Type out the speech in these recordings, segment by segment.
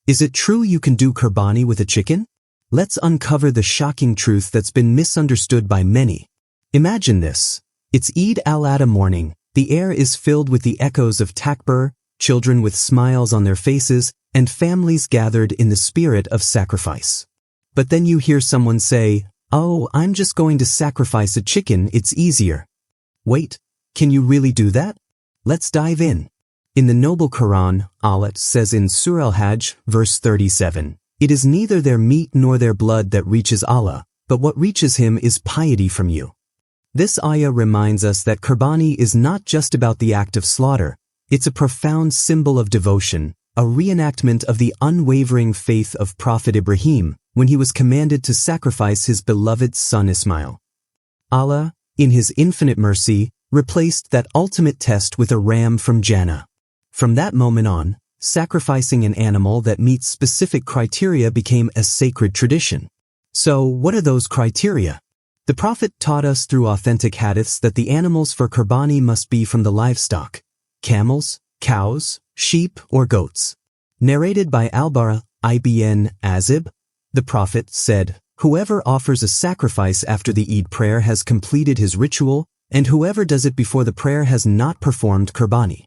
Is it true you can do Qurbani with a chicken? Let's uncover the shocking truth that's been misunderstood by many. Imagine this. It's Eid al-Adha morning. The air is filled with the echoes of takbir, children with smiles on their faces, and families gathered in the spirit of sacrifice. But then you hear someone say, "Oh, I'm just going to sacrifice a chicken, it's easier." Wait, can you really do that? Let's dive in. In the noble Quran, Allah says in Surah Al-Hajj, verse 37, "It is neither their meat nor their blood that reaches Allah, but what reaches Him is piety from you." This ayah reminds us that Qurbani is not just about the act of slaughter, it's a profound symbol of devotion, a reenactment of the unwavering faith of Prophet Ibrahim when he was commanded to sacrifice his beloved son Ismail. Allah, in His infinite mercy, replaced that ultimate test with a ram from Jannah. From that moment on, sacrificing an animal that meets specific criteria became a sacred tradition. So, what are those criteria? The Prophet taught us through authentic hadiths that the animals for Qurbani must be from the livestock: camels, cows, sheep, or goats. Narrated by Al-Bara ibn Azib, the Prophet said, "Whoever offers a sacrifice after the Eid prayer has completed his ritual, and whoever does it before the prayer has not performed Qurbani."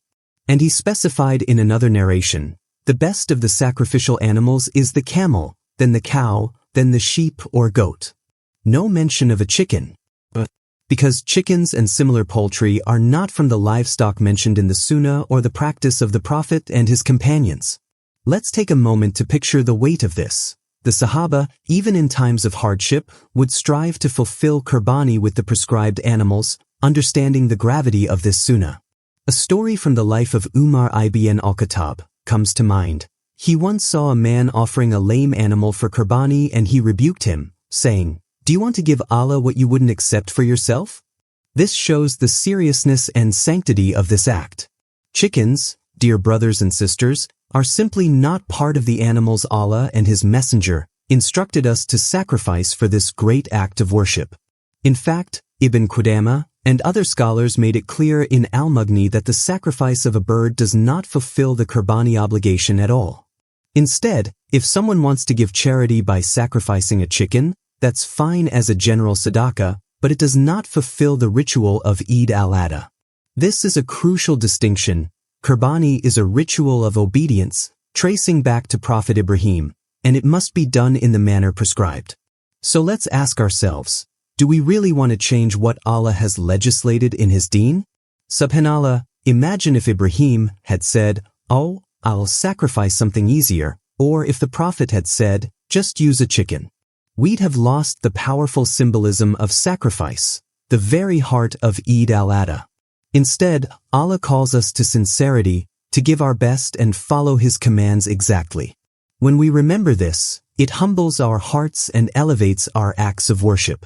And he specified in another narration, "The best of the sacrificial animals is the camel, then the cow, then the sheep or goat." No mention of a chicken. But because chickens and similar poultry are not from the livestock mentioned in the Sunnah or the practice of the Prophet and his companions. Let's take a moment to picture the weight of this. The Sahaba, even in times of hardship, would strive to fulfill Qurbani with the prescribed animals, understanding the gravity of this Sunnah. A story from the life of Umar ibn al-Khattab comes to mind. He once saw a man offering a lame animal for Qurbani and he rebuked him, saying, "Do you want to give Allah what you wouldn't accept for yourself?" This shows the seriousness and sanctity of this act. Chickens, dear brothers and sisters, are simply not part of the animals Allah and His Messenger instructed us to sacrifice for this great act of worship. In fact, Ibn Qudama and other scholars made it clear in Al-Mughni that the sacrifice of a bird does not fulfill the Qurbani obligation at all. Instead, if someone wants to give charity by sacrificing a chicken, that's fine as a general sadaqah, but it does not fulfill the ritual of Eid al-Adha. This is a crucial distinction. Qurbani is a ritual of obedience, tracing back to Prophet Ibrahim, and it must be done in the manner prescribed. So let's ask ourselves, do we really want to change what Allah has legislated in His deen? Subhanallah, imagine if Ibrahim had said, "Oh, I'll sacrifice something easier," or if the Prophet had said, "Just use a chicken." We'd have lost the powerful symbolism of sacrifice, the very heart of Eid al-Adha. Instead, Allah calls us to sincerity, to give our best and follow His commands exactly. When we remember this, it humbles our hearts and elevates our acts of worship.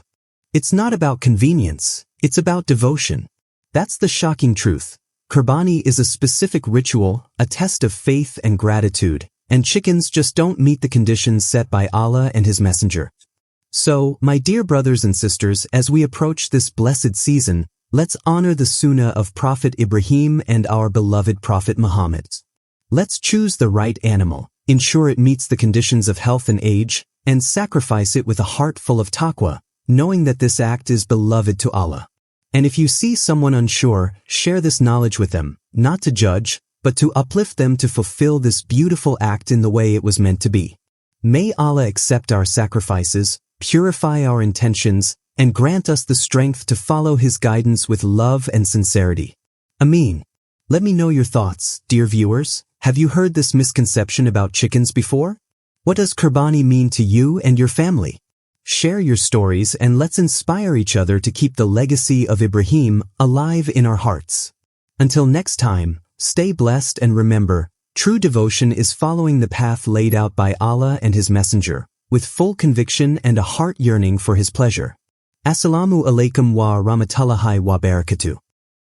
It's not about convenience, it's about devotion. That's the shocking truth. Qurbani is a specific ritual, a test of faith and gratitude, and chickens just don't meet the conditions set by Allah and His Messenger. So, my dear brothers and sisters, as we approach this blessed season, let's honor the Sunnah of Prophet Ibrahim and our beloved Prophet Muhammad. Let's choose the right animal, ensure it meets the conditions of health and age, and sacrifice it with a heart full of taqwa, knowing that this act is beloved to Allah. And if you see someone unsure, share this knowledge with them, not to judge, but to uplift them to fulfill this beautiful act in the way it was meant to be. May Allah accept our sacrifices, purify our intentions, and grant us the strength to follow His guidance with love and sincerity. Ameen. Let me know your thoughts, dear viewers. Have you heard this misconception about chickens before? What does Qurbani mean to you and your family? Share your stories and let's inspire each other to keep the legacy of Ibrahim alive in our hearts. Until next time, stay blessed and remember, true devotion is following the path laid out by Allah and His Messenger, with full conviction and a heart yearning for His pleasure. Assalamu alaikum wa rahmatullahi wa barakatuh.